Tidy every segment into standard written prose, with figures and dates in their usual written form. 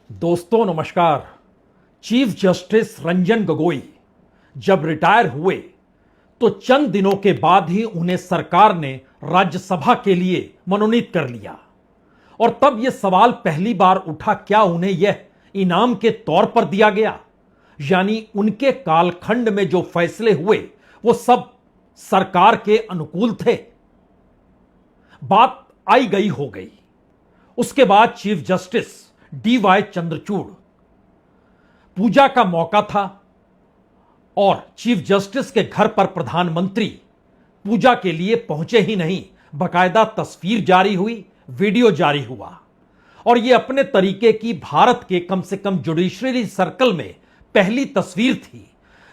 दोस्तों नमस्कार। Chief justice Ranjan Gogoi जब रिटायर हुए तो चंद दिनों के बाद ही उन्हें सरकार ने राज्यसभा के लिए मनोनीत कर लिया। और तब यह सवाल पहली बार उठा, क्या उन्हें यह इनाम के तौर पर दिया गया? यानी उनके कालखंड में जो फैसले हुए वो सब सरकार के अनुकूल थे। बात आई गई हो गई। उसके बाद चीफ जस्टिस DY चंद्रचूड़, पूजा का मौका था और चीफ जस्टिस के घर पर प्रधानमंत्री पूजा के लिए पहुंचे ही नहीं, बकायदा तस्वीर जारी हुई, वीडियो जारी हुआ। और यह अपने तरीके की भारत के कम से कम जुडिशरी सर्कल में पहली तस्वीर थी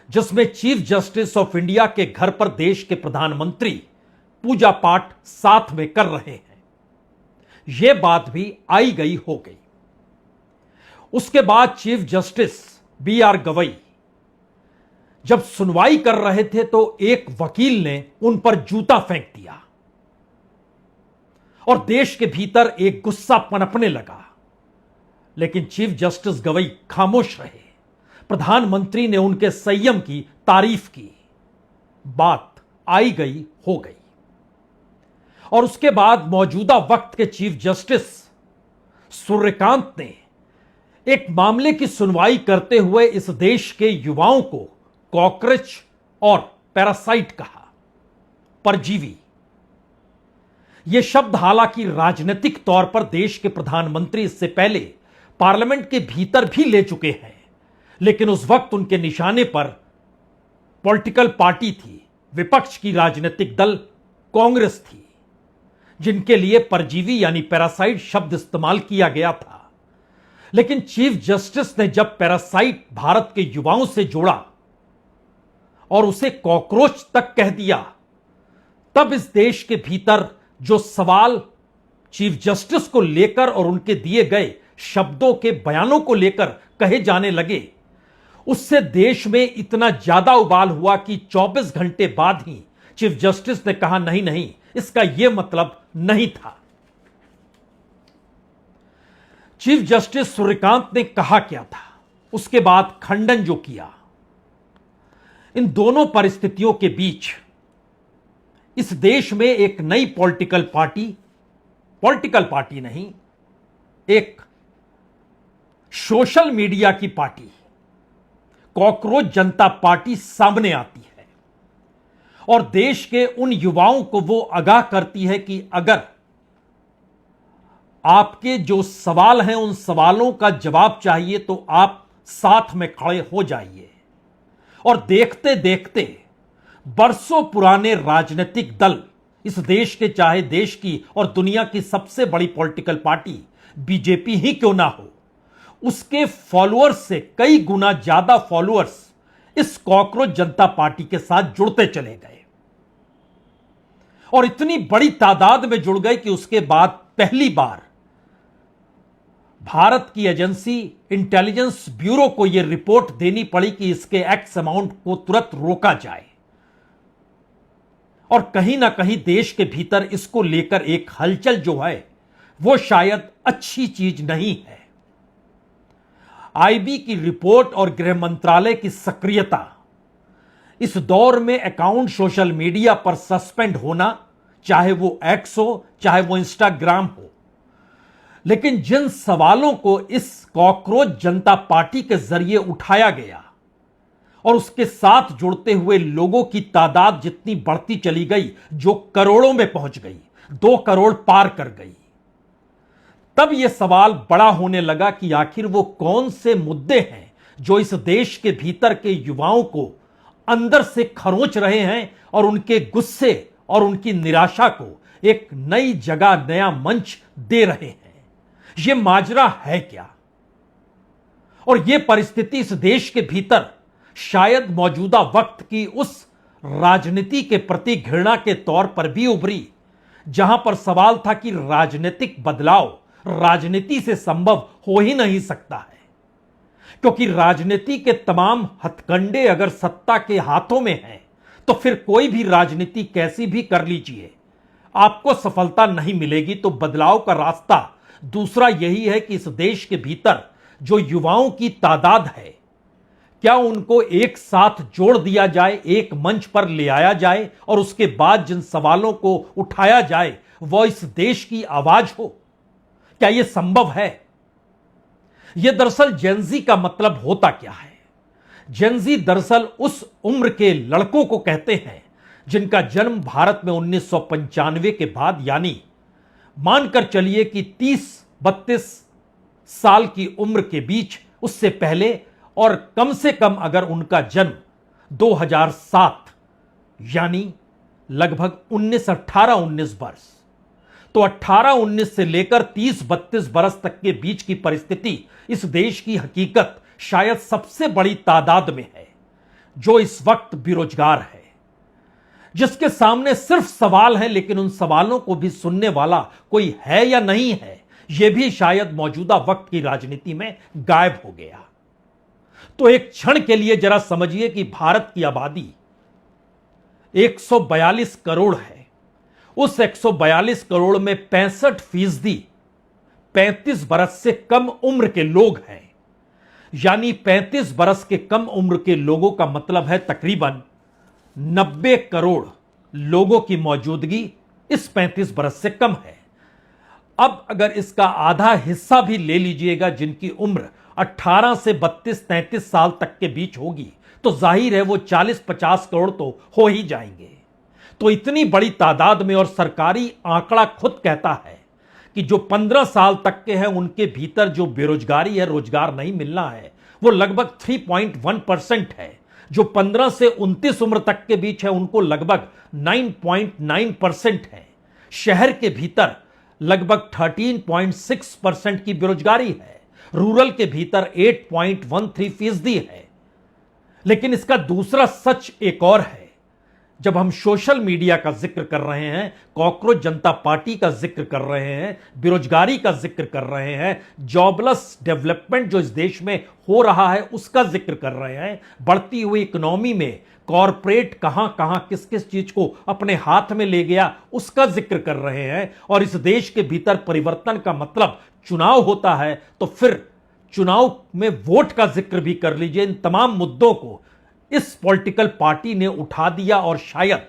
जिसमें चीफ जस्टिस ऑफ इंडिया के घर पर देश के प्रधानमंत्री पूजा पाठ साथ में कर रहे हैं। यह बात भी आई गई हो गई। उसके बाद चीफ जस्टिस BR गवई जब सुनवाई कर रहे थे तो एक वकील ने उन पर जूता फेंक दिया और देश के भीतर एक गुस्सा पनपने लगा। लेकिन चीफ जस्टिस गवई खामोश रहे। प्रधानमंत्री ने उनके संयम की तारीफ की। बात आई गई हो गई। और उसके बाद मौजूदा वक्त के चीफ जस्टिस सूर्यकांत ने एक मामले की सुनवाई करते हुए इस देश के युवाओं को कॉकरोच और पैरासाइट कहा, परजीवी। यह शब्द हालांकि राजनीतिक तौर पर देश के प्रधानमंत्री इससे पहले पार्लियामेंट के भीतर भी ले चुके हैं, लेकिन उस वक्त उनके निशाने पर पॉलिटिकल पार्टी थी, विपक्ष की राजनीतिक दल कांग्रेस थी, जिनके लिए परजीवी यानी पैरासाइट शब्द इस्तेमाल किया गया था। लेकिन चीफ जस्टिस ने जब पैरासाइट भारत के युवाओं से जोड़ा और उसे कॉकरोच तक कह दिया, तब इस देश के भीतर जो सवाल चीफ जस्टिस को लेकर और उनके दिए गए शब्दों के बयानों को लेकर कहे जाने लगे, उससे देश में इतना ज्यादा उबाल हुआ कि 24 घंटे बाद ही चीफ जस्टिस ने कहा नहीं नहीं, इसका यह मतलब नहीं था। चीफ जस्टिस सूर्यकांत ने कहा क्या था, उसके बाद खंडन जो किया, इन दोनों परिस्थितियों के बीच इस देश में एक नई पॉलिटिकल पार्टी नहीं, एक सोशल मीडिया की पार्टी कॉकरोच जनता पार्टी सामने आती है और देश के उन युवाओं को वो आगाह करती है कि अगर आपके जो सवाल हैं उन सवालों का जवाब चाहिए तो आप साथ में खड़े हो जाइए। और देखते देखते बरसों पुराने राजनीतिक दल इस देश के, चाहे देश की और दुनिया की सबसे बड़ी पॉलिटिकल पार्टी बीजेपी ही क्यों ना हो, उसके फॉलोअर्स से कई गुना ज्यादा फॉलोअर्स इस कॉकरोच जनता पार्टी के साथ जुड़ते चले गए और इतनी बड़ी तादाद में जुड़ गए कि उसके बाद पहली बार भारत की एजेंसी इंटेलिजेंस ब्यूरो को यह रिपोर्ट देनी पड़ी कि इसके एक्स अमाउंट को तुरंत रोका जाए। और कहीं ना कहीं देश के भीतर इसको लेकर एक हलचल जो है वो शायद अच्छी चीज नहीं है। IB की रिपोर्ट और गृह मंत्रालय की सक्रियता, इस दौर में अकाउंट सोशल मीडिया पर सस्पेंड होना, चाहे वो X हो चाहे वो इंस्टाग्राम हो, लेकिन जिन सवालों को इस कॉकरोच जनता पार्टी के जरिए उठाया गया और उसके साथ जुड़ते हुए लोगों की तादाद जितनी बढ़ती चली गई, जो करोड़ों में पहुंच गई, 2 करोड़ पार कर गई, तब यह सवाल बड़ा होने लगा कि आखिर वो कौन से मुद्दे हैं जो इस देश के भीतर के युवाओं को अंदर से खरोंच रहे हैं और उनके गुस्से और उनकी निराशा को एक नई जगह, नया मंच दे रहे हैं। यह माजरा है क्या? और यह परिस्थिति इस देश के भीतर शायद मौजूदा वक्त की उस राजनीति के प्रति घृणा के तौर पर भी उभरी, जहां पर सवाल था कि राजनीतिक बदलाव राजनीति से संभव हो ही नहीं सकता है, क्योंकि राजनीति के तमाम हथकंडे अगर सत्ता के हाथों में हैं तो फिर कोई भी राजनीति कैसी भी कर लीजिए, आपको सफलता नहीं मिलेगी। तो बदलाव का रास्ता दूसरा यही है कि इस देश के भीतर जो युवाओं की तादाद है, क्या उनको एक साथ जोड़ दिया जाए, एक मंच पर ले आया जाए और उसके बाद जिन सवालों को उठाया जाए वह इस देश की आवाज हो? क्या यह संभव है? यह दरअसल जेनजी का मतलब होता क्या है? जेनजी दरअसल उस उम्र के लड़कों को कहते हैं जिनका जन्म भारत में 1995 के बाद, यानी मानकर चलिए कि 30-32 साल की उम्र के बीच, उससे पहले, और कम से कम अगर उनका जन्म 2007 यानी लगभग 18-19 वर्ष, तो 18-19 से लेकर 30-32 बरस तक के बीच की परिस्थिति इस देश की हकीकत शायद सबसे बड़ी तादाद में है जो इस वक्त बेरोजगार है, जिसके सामने सिर्फ सवाल हैं, लेकिन उन सवालों को भी सुनने वाला कोई है या नहीं है, यह भी शायद मौजूदा वक्त की राजनीति में गायब हो गया। तो एक क्षण के लिए जरा समझिए कि भारत की आबादी 142 करोड़ है। उस 142 करोड़ में 65% 35 बरस से कम उम्र के लोग हैं, यानी 35 बरस के कम उम्र के लोगों का मतलब है तकरीबन 90 करोड़ लोगों की मौजूदगी इस 35 बरस से कम है। अब अगर इसका आधा हिस्सा भी ले लीजिएगा जिनकी उम्र 18 से 32-33 साल तक के बीच होगी, तो जाहिर है वो 40-50 करोड़ तो हो ही जाएंगे। तो इतनी बड़ी तादाद में, और सरकारी आंकड़ा खुद कहता है कि जो 15 साल तक के हैं उनके भीतर जो बेरोजगारी है, रोजगार नहीं मिलना है, वो लगभग 3.1% है। जो 15 से 29 उम्र तक के बीच है उनको लगभग 9.9% है। शहर के भीतर लगभग 13.6% की बेरोजगारी है, रूरल के भीतर 8.13% है। लेकिन इसका दूसरा सच एक और है। जब हम सोशल मीडिया का जिक्र कर रहे हैं, कॉकरोच जनता पार्टी का जिक्र कर रहे हैं, बेरोजगारी का जिक्र कर रहे हैं, जॉबलेस डेवलपमेंट जो इस देश में हो रहा है उसका जिक्र कर रहे हैं, बढ़ती हुई इकोनॉमी में कॉरपोरेट कहां कहां किस किस चीज को अपने हाथ में ले गया उसका जिक्र कर रहे हैं, और इस देश के भीतर परिवर्तन का मतलब चुनाव होता है, तो फिर चुनाव में वोट का जिक्र भी कर लीजिए। इन तमाम मुद्दों को इस पॉलिटिकल पार्टी ने उठा दिया, और शायद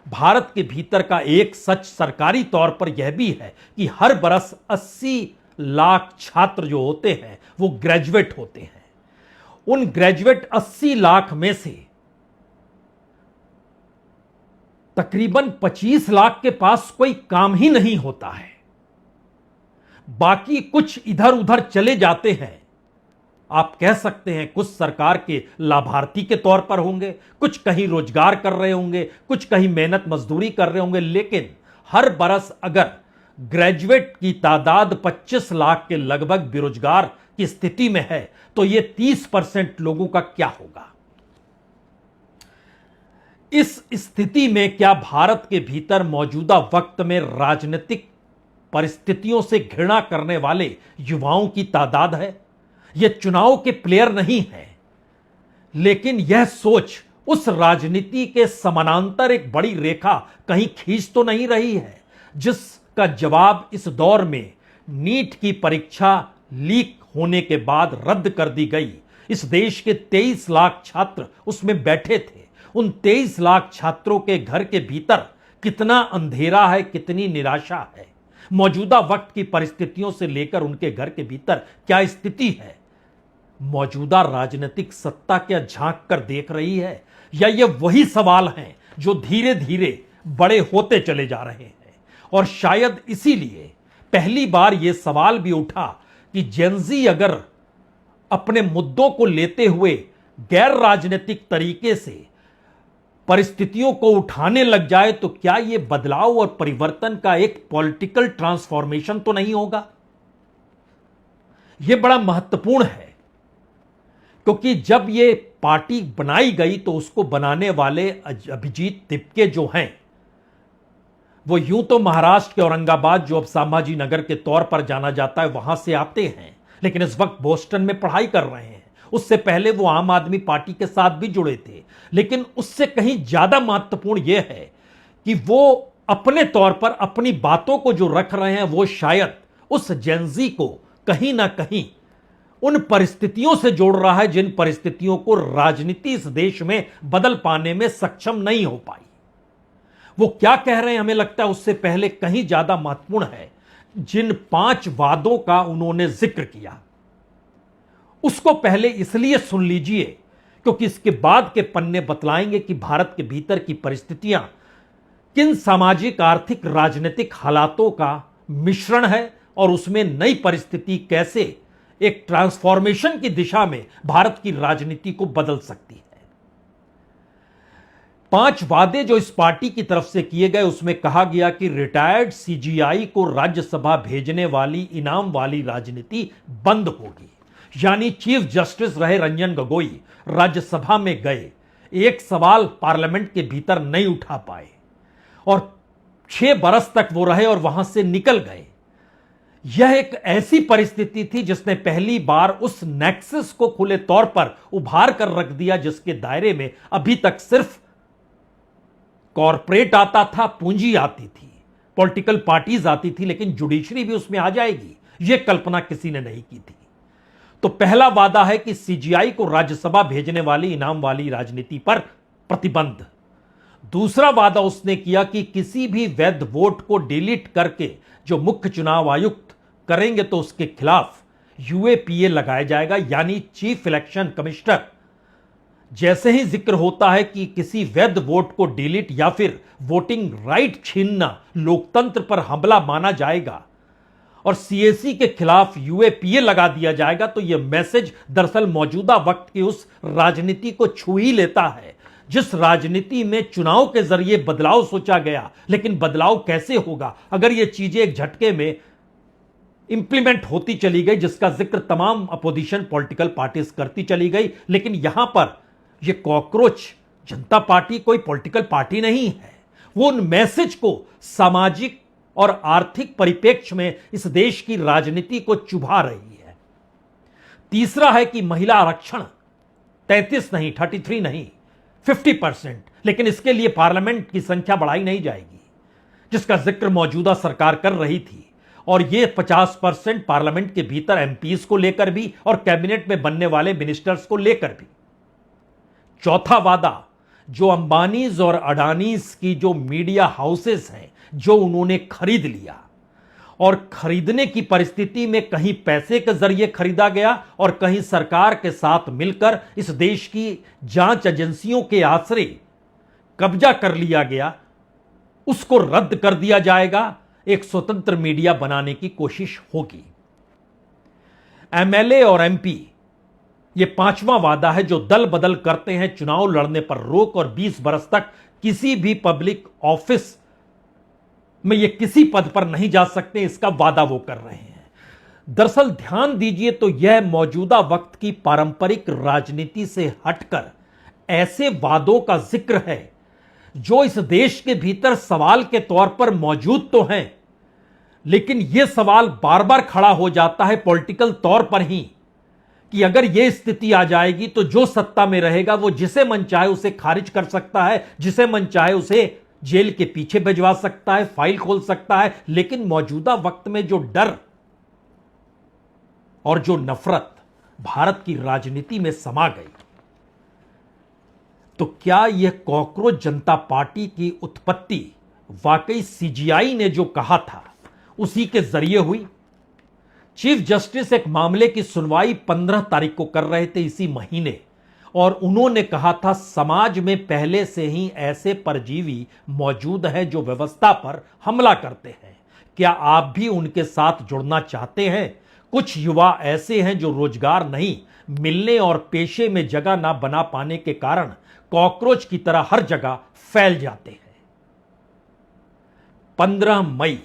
भारत के भीतर का एक सच सरकारी तौर पर यह भी है कि हर बरस 80 लाख छात्र जो होते हैं वो ग्रेजुएट होते हैं। उन ग्रेजुएट 80 लाख में से तकरीबन 25 लाख के पास कोई काम ही नहीं होता है, बाकी कुछ इधर उधर चले जाते हैं। आप कह सकते हैं कुछ सरकार के लाभार्थी के तौर पर होंगे, कुछ कहीं रोजगार कर रहे होंगे, कुछ कहीं मेहनत मजदूरी कर रहे होंगे, लेकिन हर बरस अगर ग्रेजुएट की तादाद 25 लाख के लगभग बेरोजगार की स्थिति में है, तो यह 30% लोगों का क्या होगा? इस स्थिति में क्या भारत के भीतर मौजूदा वक्त में राजनीतिक परिस्थितियों से घृणा करने वाले युवाओं की तादाद है? यह चुनाव के प्लेयर नहीं है, लेकिन यह सोच उस राजनीति के समानांतर एक बड़ी रेखा कहीं खींच तो नहीं रही है, जिसका जवाब इस दौर में नीट की परीक्षा लीक होने के बाद रद्द कर दी गई। इस देश के 23 लाख छात्र उसमें बैठे थे। उन 23 लाख छात्रों के घर के भीतर कितना अंधेरा है, कितनी निराशा है। मौजूदा वक्त की परिस्थितियों से लेकर उनके घर के भीतर क्या स्थिति है? मौजूदा राजनीतिक सत्ता क्या झांक कर देख रही है, या ये वही सवाल हैं जो धीरे धीरे बड़े होते चले जा रहे हैं? और शायद इसीलिए पहली बार यह सवाल भी उठा कि जेनजी अगर अपने मुद्दों को लेते हुए गैर राजनीतिक तरीके से परिस्थितियों को उठाने लग जाए तो क्या यह बदलाव और परिवर्तन का एक पॉलिटिकल ट्रांसफॉर्मेशन तो नहीं होगा? यह बड़ा महत्वपूर्ण है, क्योंकि जब यह पार्टी बनाई गई तो उसको बनाने वाले अभिजीत तिपके जो हैं, वो यूं तो महाराष्ट्र के औरंगाबाद, जो अब संभाजी नगर के तौर पर जाना जाता है, वहां से आते हैं, लेकिन इस वक्त बोस्टन में पढ़ाई कर रहे हैं। उससे पहले वो आम आदमी पार्टी के साथ भी जुड़े थे, लेकिन उससे कहीं ज्यादा महत्वपूर्ण यह है कि वो अपने तौर पर अपनी बातों को जो रख रहे हैं वो शायद उस जेनजी को कहीं ना कहीं उन परिस्थितियों से जोड़ रहा है जिन परिस्थितियों को राजनीति इस देश में बदल पाने में सक्षम नहीं हो पाई। वो क्या कह रहे हैं हमें लगता है उससे पहले कहीं ज्यादा महत्वपूर्ण है जिन 5 वादों का उन्होंने जिक्र किया, उसको पहले इसलिए सुन लीजिए क्योंकि इसके बाद के पन्ने बतलाएंगे कि भारत के भीतर की परिस्थितियां किन सामाजिक, आर्थिक, राजनीतिक हालातों का मिश्रण है और उसमें नई परिस्थिति कैसे एक ट्रांसफॉर्मेशन की दिशा में भारत की राजनीति को बदल सकती है। 5 वादे जो इस पार्टी की तरफ से किए गए उसमें कहा गया कि रिटायर्ड सीजीआई को राज्यसभा भेजने वाली इनाम वाली राजनीति बंद होगी। यानी चीफ जस्टिस रहे रंजन गोगोई राज्यसभा में गए, एक सवाल पार्लियामेंट के भीतर नहीं उठा पाए और 6 बरस तक वो रहे और वहां से निकल गए। यह एक ऐसी परिस्थिति थी जिसने पहली बार उस नेक्सस को खुले तौर पर उभार कर रख दिया जिसके दायरे में अभी तक सिर्फ कॉरपोरेट आता था, पूंजी आती थी, पॉलिटिकल पार्टीज आती थी, लेकिन जुडिशरी भी उसमें आ जाएगी, यह कल्पना किसी ने नहीं की थी। तो पहला वादा है कि सीजीआई को राज्यसभा भेजने वाली इनाम वाली राजनीति पर प्रतिबंध। दूसरा वादा उसने किया कि किसी भी वैध वोट को डिलीट करके जो मुख्य चुनाव आयुक्त करेंगे तो उसके खिलाफ यूएपीए लगाया जाएगा, यानी चीफ इलेक्शन कमिश्नर। जैसे ही जिक्र होता है कि किसी वैध वोट को डिलीट या फिर वोटिंग राइट छीनना लोकतंत्र पर हमला माना जाएगा और सीएसी के खिलाफ यूएपीए लगा दिया जाएगा, तो यह मैसेज दरअसल मौजूदा वक्त की उस राजनीति को छू ही लेता है जिस राजनीति में चुनाव के जरिए बदलाव सोचा गया, लेकिन बदलाव कैसे होगा अगर यह चीजें एक झटके में इंप्लीमेंट होती चली गई, जिसका जिक्र तमाम अपोजिशन पॉलिटिकल पार्टीज करती चली गई। लेकिन यहां पर यह कॉकरोच जनता पार्टी कोई पॉलिटिकल पार्टी नहीं है, वो उन मैसेज को सामाजिक और आर्थिक परिप्रेक्ष्य में इस देश की राजनीति को चुभा रही है। तीसरा है कि महिला आरक्षण 33 नहीं, 33 नहीं, 50%, लेकिन इसके लिए पार्लियामेंट की संख्या बढ़ाई नहीं जाएगी, जिसका जिक्र मौजूदा सरकार कर रही थी। और यह 50% पार्लियामेंट के भीतर एमपीज को लेकर भी और कैबिनेट में बनने वाले मिनिस्टर्स को लेकर भी। चौथा वादा जो अंबानीज और अडानीज की जो मीडिया हाउसेस हैं जो उन्होंने खरीद लिया, और खरीदने की परिस्थिति में कहीं पैसे के जरिए खरीदा गया और कहीं सरकार के साथ मिलकर इस देश की जांच एजेंसियों के आश्रय कब्जा कर लिया गया, उसको रद्द कर दिया जाएगा। एक स्वतंत्र मीडिया बनाने की कोशिश होगी। एमएलए और एमपी, यह 5वां वादा है जो दल बदल करते हैं चुनाव लड़ने पर रोक और 20 बरस तक किसी भी पब्लिक ऑफिस में ये किसी पद पर नहीं जा सकते, इसका वादा वो कर रहे हैं। दरअसल ध्यान दीजिए तो यह मौजूदा वक्त की पारंपरिक राजनीति से हटकर ऐसे वादों का जिक्र है जो इस देश के भीतर सवाल के तौर पर मौजूद तो हैं, लेकिन यह सवाल बार बार खड़ा हो जाता है पॉलिटिकल तौर पर ही कि अगर यह स्थिति आ जाएगी तो जो सत्ता में रहेगा वो जिसे मन चाहे उसे खारिज कर सकता है, जिसे मन चाहे उसे जेल के पीछे भिजवा सकता है, फाइल खोल सकता है। लेकिन मौजूदा वक्त में जो डर और जो नफरत भारत की राजनीति में समा गई, तो क्या यह कॉकरोच जनता पार्टी की उत्पत्ति वाकई सीजीआई ने जो कहा था उसी के जरिए हुई? चीफ जस्टिस एक मामले की सुनवाई 15 तारीख को कर रहे थे इसी महीने, और उन्होंने कहा था समाज में पहले से ही ऐसे परजीवी मौजूद हैं जो व्यवस्था पर हमला करते हैं। क्या आप भी उनके साथ जुड़ना चाहते हैं? कुछ युवा ऐसे हैं जो रोजगार नहीं मिलने और पेशे में जगह ना बना पाने के कारण कॉकरोच की तरह हर जगह फैल जाते हैं। 15 मई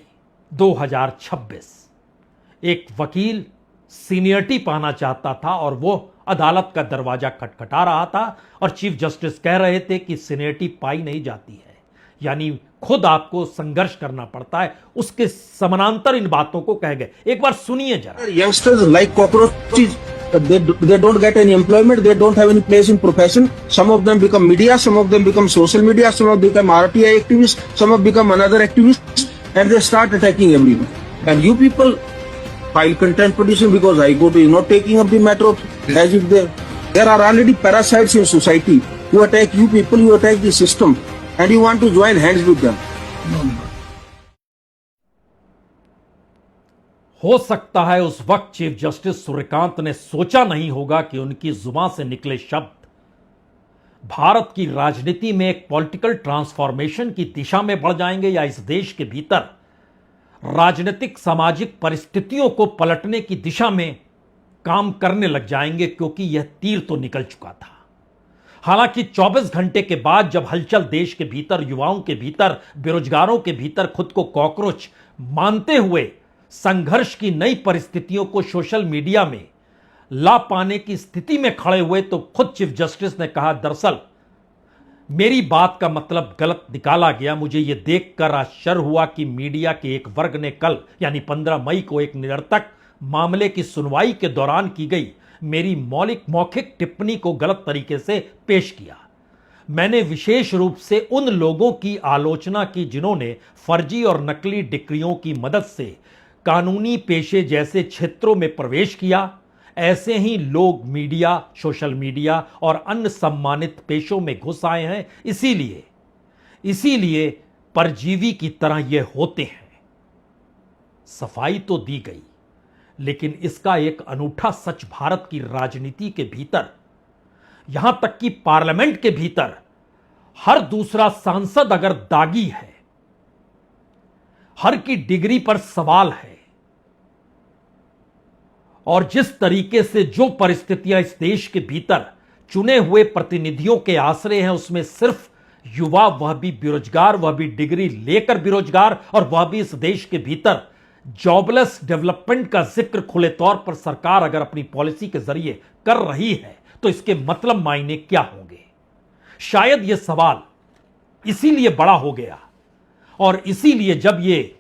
2026 एक वकील सीनियरिटी पाना चाहता था और वो अदालत का दरवाजा खटखटा रहा था और चीफ जस्टिस कह रहे थे कि सीनियरिटी पाई नहीं जाती है, यानी खुद आपको संघर्ष करना पड़ता है। उसके समानांतर इन बातों को कह गए। एक बार सुनिए जरा। Youngsters like cockroaches, they don't get any employment, they don't have any place in profession. Some of them become media, some of them become social media, some of them become RTI activists, some of them become another activists, and they start attacking everyone. And you people file contempt petition because High Court is not taking up the matter of as if there are already parasites in society who attack you people, who attack the system, and you want to join hands with them. हो सकता है उस वक्त chief justice Suryakant ने सोचा नहीं होगा कि उनकी जुबान से निकले शब्द भारत की राजनीति में एक पॉलिटिकल ट्रांसफॉर्मेशन की दिशा में बढ़ जाएंगे या इस देश के भीतर राजनीतिक सामाजिक परिस्थितियों को पलटने की दिशा में काम करने लग जाएंगे, क्योंकि यह तीर तो निकल चुका था। हालांकि 24 घंटे के बाद जब हलचल देश के भीतर, युवाओं के भीतर, बेरोजगारों के भीतर खुद को कॉकरोच मानते हुए संघर्ष की नई परिस्थितियों को सोशल मीडिया में ला पाने की स्थिति में खड़े हुए, तो खुद चीफ जस्टिस ने कहा, दरअसल मेरी बात का मतलब गलत निकाला गया। मुझे यह देखकर आश्चर्य हुआ कि मीडिया के एक वर्ग ने कल यानी 15 मई को एक निरर्थक मामले की सुनवाई के दौरान की गई मेरी मौखिक टिप्पणी को गलत तरीके से पेश किया। मैंने विशेष रूप से उन लोगों की आलोचना की जिन्होंने फर्जी और नकली डिग्रियों की मदद से कानूनी पेशे जैसे क्षेत्रों में प्रवेश किया। ऐसे ही लोग मीडिया, सोशल मीडिया और अन्य सम्मानित पेशों में घुस आए हैं। इसीलिए परजीवी की तरह ये होते हैं। सफाई तो दी गई, लेकिन इसका एक अनूठा सच भारत की राजनीति के भीतर, यहां तक कि पार्लियामेंट के भीतर हर दूसरा सांसद अगर दागी है, हर की डिग्री पर सवाल है, और जिस तरीके से जो परिस्थितियां इस देश के भीतर चुने हुए प्रतिनिधियों के आश्रय हैं, उसमें सिर्फ युवा, वह भी बेरोजगार, वह भी डिग्री लेकर बेरोजगार, और वह भी इस देश के भीतर जॉबलेस डेवलपमेंट का जिक्र खुले तौर पर सरकार अगर अपनी पॉलिसी के जरिए कर रही है, तो इसके मतलब मायने क्या होंगे। शायद यह सवाल इसीलिए बड़ा हो गया, और इसीलिए जब यह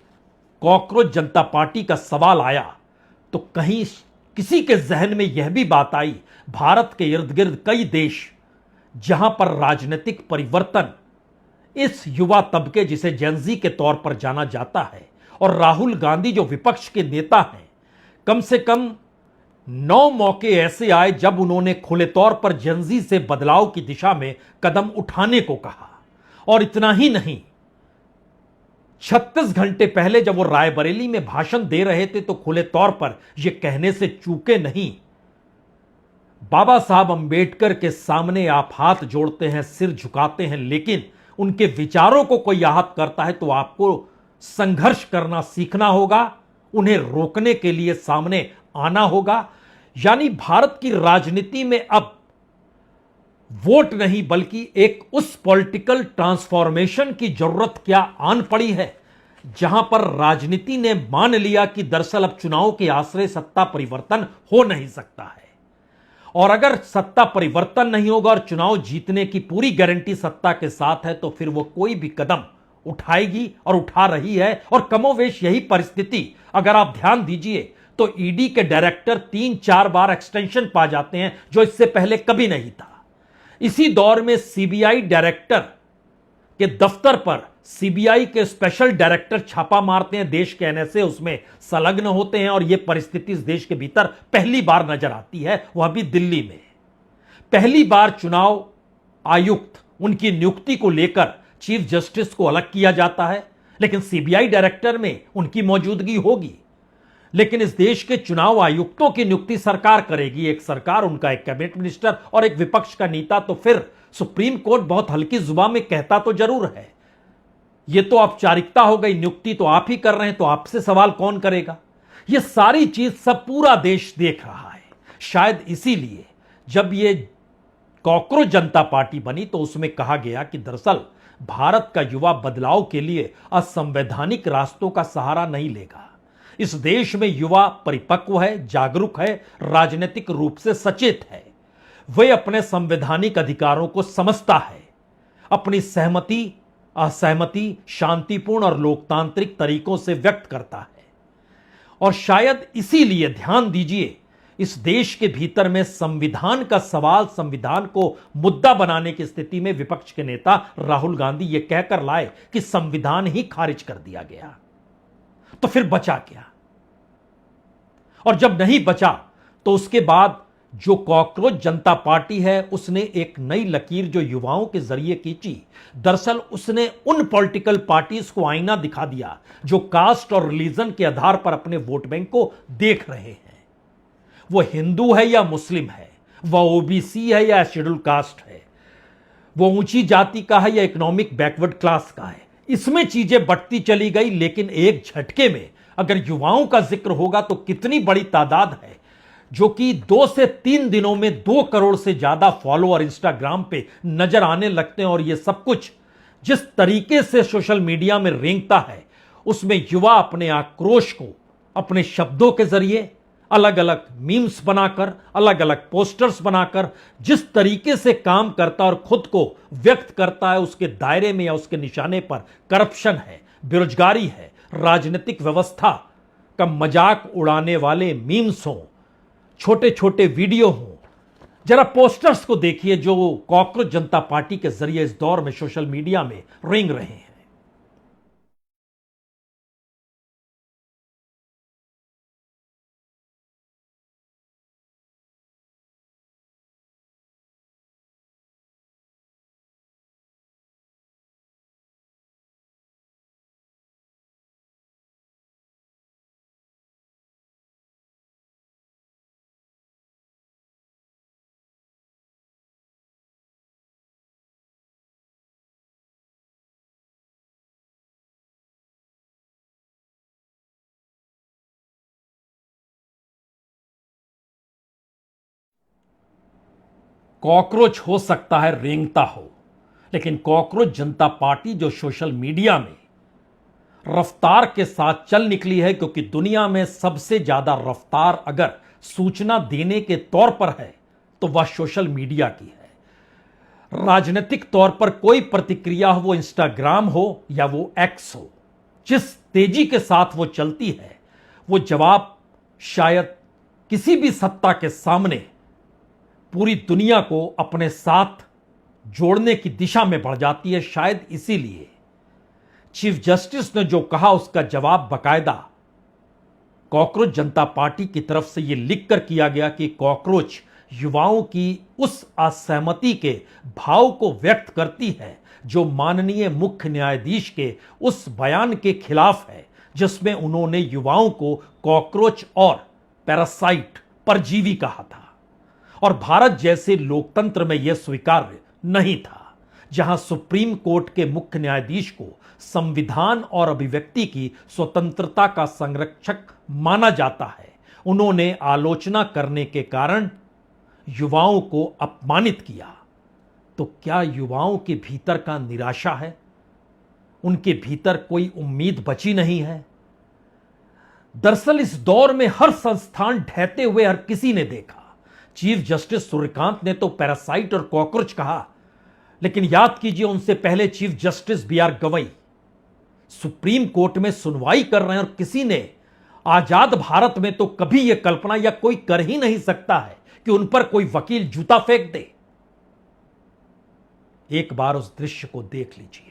कॉकरोच जनता पार्टी का सवाल आया तो कहीं किसी के जहन में यह भी बात आई, भारत के इर्द गिर्द कई देश जहां पर राजनीतिक परिवर्तन इस युवा तबके, जिसे जेनजी के तौर पर जाना जाता है, और राहुल गांधी जो विपक्ष के नेता हैं, कम से कम 9 मौके ऐसे आए जब उन्होंने खुले तौर पर जेनजी से बदलाव की दिशा में कदम उठाने को कहा। और इतना ही नहीं, 36 घंटे पहले जब वो रायबरेली में भाषण दे रहे थे तो खुले तौर पर यह कहने से चूके नहीं, बाबा साहब अंबेडकर के सामने आप हाथ जोड़ते हैं, सिर झुकाते हैं, लेकिन उनके विचारों को कोई आहत करता है तो आपको संघर्ष करना सीखना होगा, उन्हें रोकने के लिए सामने आना होगा। यानी भारत की राजनीति में अब वोट नहीं, बल्कि एक उस पॉलिटिकल ट्रांसफॉर्मेशन की जरूरत क्या आन पड़ी है, जहां पर राजनीति ने मान लिया कि दरअसल अब चुनाव के आश्रय सत्ता परिवर्तन हो नहीं सकता है, और अगर सत्ता परिवर्तन नहीं होगा और चुनाव जीतने की पूरी गारंटी सत्ता के साथ है, तो फिर वो कोई भी कदम उठाएगी और उठा रही है। और कमोवेश यही परिस्थिति अगर आप ध्यान दीजिए तो ईडी के डायरेक्टर 3-4 बार एक्सटेंशन पा जाते हैं, जो इससे पहले कभी नहीं था। इसी दौर में सीबीआई डायरेक्टर के दफ्तर पर सीबीआई के स्पेशल डायरेक्टर छापा मारते हैं, देश के एनएसए उसमें संलग्न होते हैं, और यह परिस्थिति इस देश के भीतर पहली बार नजर आती है, वह भी दिल्ली में। पहली बार चुनाव आयुक्त, उनकी नियुक्ति को लेकर चीफ जस्टिस को अलग किया जाता है, लेकिन सीबीआई डायरेक्टर में उनकी मौजूदगी होगी। लेकिन इस देश के चुनाव आयुक्तों की नियुक्ति सरकार करेगी, एक सरकार, उनका एक कैबिनेट मिनिस्टर और एक विपक्ष का नेता। तो फिर सुप्रीम कोर्ट बहुत हल्की जुबान में कहता तो जरूर है, यह तो औपचारिकता हो गई, नियुक्ति तो आप ही कर रहे हैं, तो आपसे सवाल कौन करेगा। यह सारी चीज सब पूरा देश देख रहा है। शायद इसीलिए जब यह कॉकरोच जनता पार्टी बनी तो उसमें कहा गया कि दरअसल भारत का युवा बदलाव के लिए असंवैधानिक रास्तों का सहारा नहीं लेगा। इस देश में युवा परिपक्व है, जागरूक है, राजनीतिक रूप से सचेत है, वह अपने संवैधानिक अधिकारों को समझता है, अपनी सहमति असहमति शांतिपूर्ण और लोकतांत्रिक तरीकों से व्यक्त करता है। और शायद इसीलिए ध्यान दीजिए, इस देश के भीतर में संविधान का सवाल, संविधान को मुद्दा बनाने की स्थिति में विपक्ष के नेता राहुल गांधी यह कहकर लाए कि संविधान ही खारिज कर दिया गया, तो फिर बचा क्या। और जब नहीं बचा तो उसके बाद जो कॉकरोच जनता पार्टी है उसने एक नई लकीर जो युवाओं के जरिए खींची। दरअसल उसने उन पॉलिटिकल पार्टीज को आईना दिखा दिया जो कास्ट और रिलीजन के आधार पर अपने वोट बैंक को देख रहे हैं। वो हिंदू है या मुस्लिम है, वह ओबीसी है या शेड्यूल कास्ट है, वो ऊंची जाति का है या इकोनॉमिक बैकवर्ड क्लास का है। इसमें चीजें बढ़ती चली गई, लेकिन एक झटके में अगर युवाओं का जिक्र होगा तो कितनी बड़ी तादाद है जो कि 2 से 3 दिनों में 2 करोड़ से ज्यादा फॉलोअर इंस्टाग्राम पे नजर आने लगते हैं। और यह सब कुछ जिस तरीके से सोशल मीडिया में रेंगता है उसमें युवा अपने आक्रोश को अपने शब्दों के जरिए अलग अलग मीम्स बनाकर, अलग अलग पोस्टर्स बनाकर जिस तरीके से काम करता और खुद को व्यक्त करता है, उसके दायरे में या उसके निशाने पर करप्शन है, बेरोजगारी है, राजनीतिक व्यवस्था का मजाक उड़ाने वाले मीम्स हों, छोटे छोटे वीडियो हों। जरा पोस्टर्स को देखिए जो कॉकरोच जनता पार्टी के जरिए इस दौर में सोशल मीडिया में रेंग रहे हैं। कॉकरोच हो सकता है रेंगता हो, लेकिन कॉकरोच जनता पार्टी जो सोशल मीडिया में रफ्तार के साथ चल निकली है, क्योंकि दुनिया में सबसे ज्यादा रफ्तार अगर सूचना देने के तौर पर है तो वह सोशल मीडिया की है। राजनीतिक तौर पर कोई प्रतिक्रिया हो, वो इंस्टाग्राम हो या वो एक्स हो, जिस तेजी के साथ वो चलती है वो जवाब शायद किसी भी सत्ता के सामने पूरी दुनिया को अपने साथ जोड़ने की दिशा में बढ़ जाती है। शायद इसीलिए चीफ जस्टिस ने जो कहा उसका जवाब बकायदा कॉकरोच जनता पार्टी की तरफ से यह लिखकर किया गया कि कॉकरोच युवाओं की उस असहमति के भाव को व्यक्त करती है जो माननीय मुख्य न्यायाधीश के उस बयान के खिलाफ है जिसमें उन्होंने युवाओं को कॉकरोच और पैरासाइट, परजीवी कहा था। और भारत जैसे लोकतंत्र में यह स्वीकार्य नहीं था, जहां सुप्रीम कोर्ट के मुख्य न्यायाधीश को संविधान और अभिव्यक्ति की स्वतंत्रता का संरक्षक माना जाता है। उन्होंने आलोचना करने के कारण युवाओं को अपमानित किया। तो क्या युवाओं के भीतर का निराशा है? उनके भीतर कोई उम्मीद बची नहीं है? दरअसल इस दौर में हर संस्थान ढहते हुए हर किसी ने देखा। चीफ जस्टिस सूर्यकांत ने तो पैरासाइट और कॉकरोच कहा, लेकिन याद कीजिए उनसे पहले chief justice BR Gavai Supreme Court में सुनवाई कर रहे हैं और किसी ने आजाद भारत में तो कभी यह कल्पना या कोई कर ही नहीं सकता है कि उन पर कोई वकील जूता फेंक दे। एक बार उस दृश्य को देख लीजिए।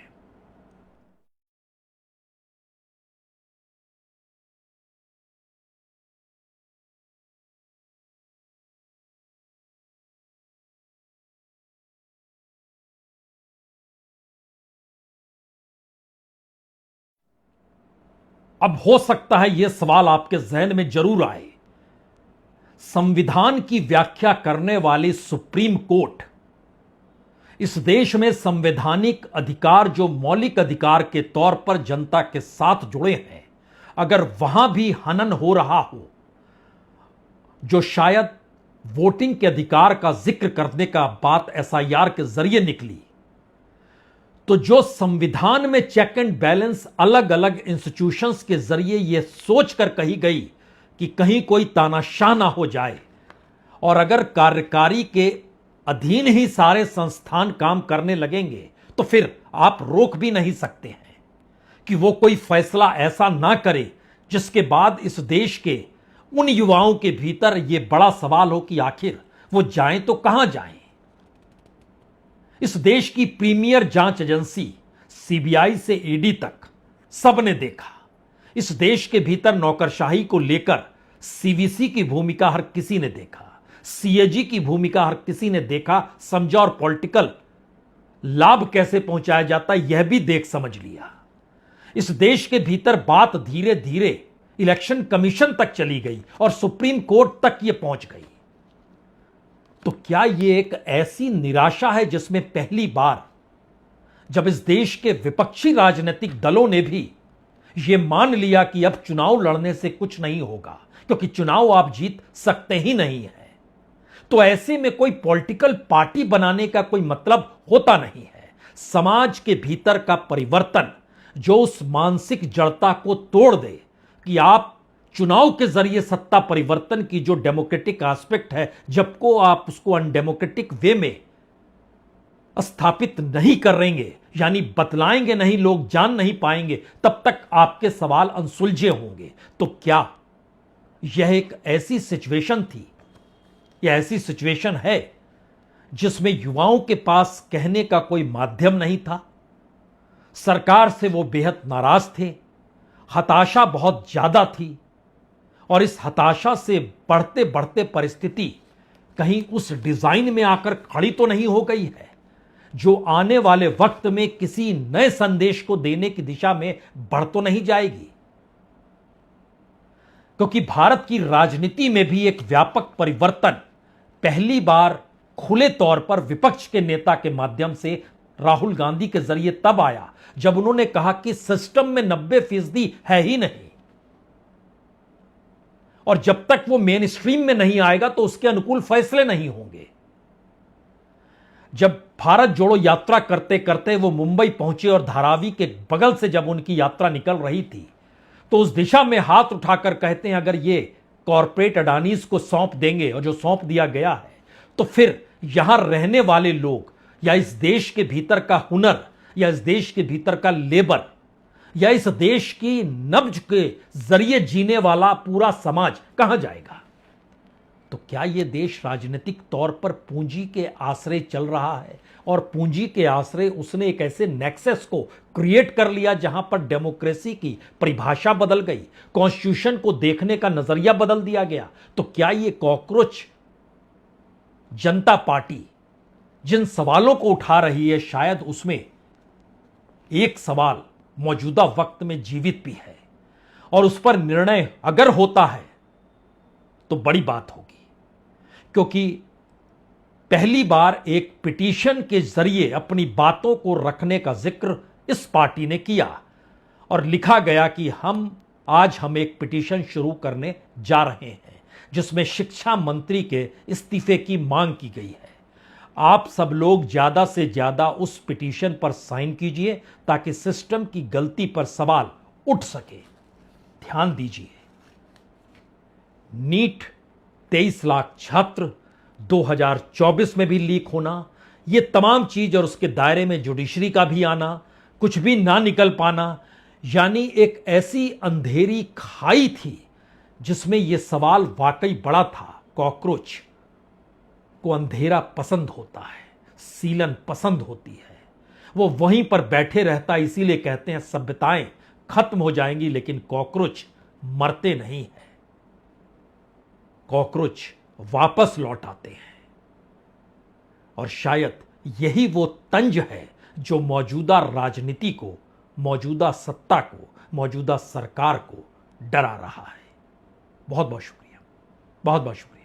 अब हो सकता है यह सवाल आपके जहन में जरूर आए, संविधान की व्याख्या करने वाली सुप्रीम कोर्ट इस देश में संवैधानिक अधिकार जो मौलिक अधिकार के तौर पर जनता के साथ जुड़े हैं, अगर वहां भी हनन हो रहा हो, जो शायद वोटिंग के अधिकार का जिक्र करने का बात एसआईआर के जरिए निकली, तो जो संविधान में चेक एंड बैलेंस अलग अलग इंस्टीट्यूशंस के जरिए यह सोचकर कही गई कि कहीं कोई तानाशाह ना हो जाए और अगर कार्यकारी के अधीन ही सारे संस्थान काम करने लगेंगे तो फिर आप रोक भी नहीं सकते हैं कि वो कोई फैसला ऐसा ना करे जिसके बाद इस देश के उन युवाओं के भीतर यह बड़ा सवाल हो कि आखिर वो जाएं तो कहां जाएं। इस देश की प्रीमियर जांच एजेंसी सीबीआई से ईडी तक सबने देखा। इस देश के भीतर नौकरशाही को लेकर सीवीसी की भूमिका हर किसी ने देखा, सीएजी की भूमिका हर किसी ने देखा, समझा और पॉलिटिकल लाभ कैसे पहुंचाया जाता यह भी देख समझ लिया। इस देश के भीतर बात धीरे धीरे इलेक्शन कमीशन तक चली गई और सुप्रीम कोर्ट तक यह पहुंच गई। तो क्या यह एक ऐसी निराशा है जिसमें पहली बार जब इस देश के विपक्षी राजनीतिक दलों ने भी यह मान लिया कि अब चुनाव लड़ने से कुछ नहीं होगा क्योंकि चुनाव आप जीत सकते ही नहीं है, तो ऐसे में कोई पॉलिटिकल पार्टी बनाने का कोई मतलब होता नहीं है। समाज के भीतर का परिवर्तन जो उस मानसिक जड़ता को तोड़ दे कि आप चुनाव के जरिए सत्ता परिवर्तन की जो डेमोक्रेटिक एस्पेक्ट है जबको आप उसको अनडेमोक्रेटिक वे में स्थापित नहीं करेंगे, यानी बतलाएंगे नहीं, लोग जान नहीं पाएंगे, तब तक आपके सवाल अनसुलझे होंगे। तो क्या यह एक ऐसी सिचुएशन थी या ऐसी सिचुएशन है जिसमें युवाओं के पास कहने का कोई माध्यम नहीं था? सरकार से वो बेहद नाराज थे, हताशा बहुत ज्यादा थी और इस हताशा से बढ़ते बढ़ते परिस्थिति कहीं उस डिजाइन में आकर खड़ी तो नहीं हो गई है जो आने वाले वक्त में किसी नए संदेश को देने की दिशा में बढ़ तो नहीं जाएगी? क्योंकि भारत की राजनीति में भी एक व्यापक परिवर्तन पहली बार खुले तौर पर विपक्ष के नेता के माध्यम से राहुल गांधी के जरिए तब आया जब उन्होंने कहा कि सिस्टम में 90% है ही नहीं और जब तक वो मेन स्ट्रीम में नहीं आएगा तो उसके अनुकूल फैसले नहीं होंगे। जब भारत जोड़ो यात्रा करते करते वो मुंबई पहुंचे और धारावी के बगल से जब उनकी यात्रा निकल रही थी तो उस दिशा में हाथ उठाकर कहते हैं अगर ये कॉरपोरेट अडानीज को सौंप देंगे और जो सौंप दिया गया है तो फिर यहां रहने वाले लोग या इस देश के भीतर का हुनर या इस देश के भीतर का लेबर या इस देश की नब्ज के जरिए जीने वाला पूरा समाज कहां जाएगा? तो क्या यह देश राजनीतिक तौर पर पूंजी के आश्रय चल रहा है और पूंजी के आश्रय उसने एक ऐसे नेक्सस को क्रिएट कर लिया जहां पर डेमोक्रेसी की परिभाषा बदल गई, कॉन्स्टिट्यूशन को देखने का नजरिया बदल दिया गया? तो क्या यह कॉकरोच जनता पार्टी जिन सवालों को उठा रही है शायद उसमें एक सवाल मौजूदा वक्त में जीवित भी है और उस पर निर्णय अगर होता है तो बड़ी बात होगी, क्योंकि पहली बार एक पिटीशन के जरिए अपनी बातों को रखने का जिक्र इस पार्टी ने किया और लिखा गया कि हम एक पिटीशन शुरू करने जा रहे हैं जिसमें शिक्षा मंत्री के इस्तीफे की मांग की गई है। आप सब लोग ज्यादा से ज्यादा उस पिटीशन पर साइन कीजिए ताकि सिस्टम की गलती पर सवाल उठ सके। ध्यान दीजिए, नीट 23 लाख छात्र 2024 में भी लीक होना, यह तमाम चीज और उसके दायरे में जुडिशरी का भी आना, कुछ भी ना निकल पाना, यानी एक ऐसी अंधेरी खाई थी जिसमें यह सवाल वाकई बड़ा था। कॉकरोच को अंधेरा पसंद होता है, सीलन पसंद होती है, वो वहीं पर बैठे रहता है। इसीलिए कहते हैं सभ्यताएं खत्म हो जाएंगी लेकिन कॉकरोच मरते नहीं हैं, कॉकरोच वापस लौट आते हैं। और शायद यही वो तंज है जो मौजूदा राजनीति को, मौजूदा सत्ता को, मौजूदा सरकार को डरा रहा है। बहुत बहुत शुक्रिया, बहुत बहुत शुक्रिया।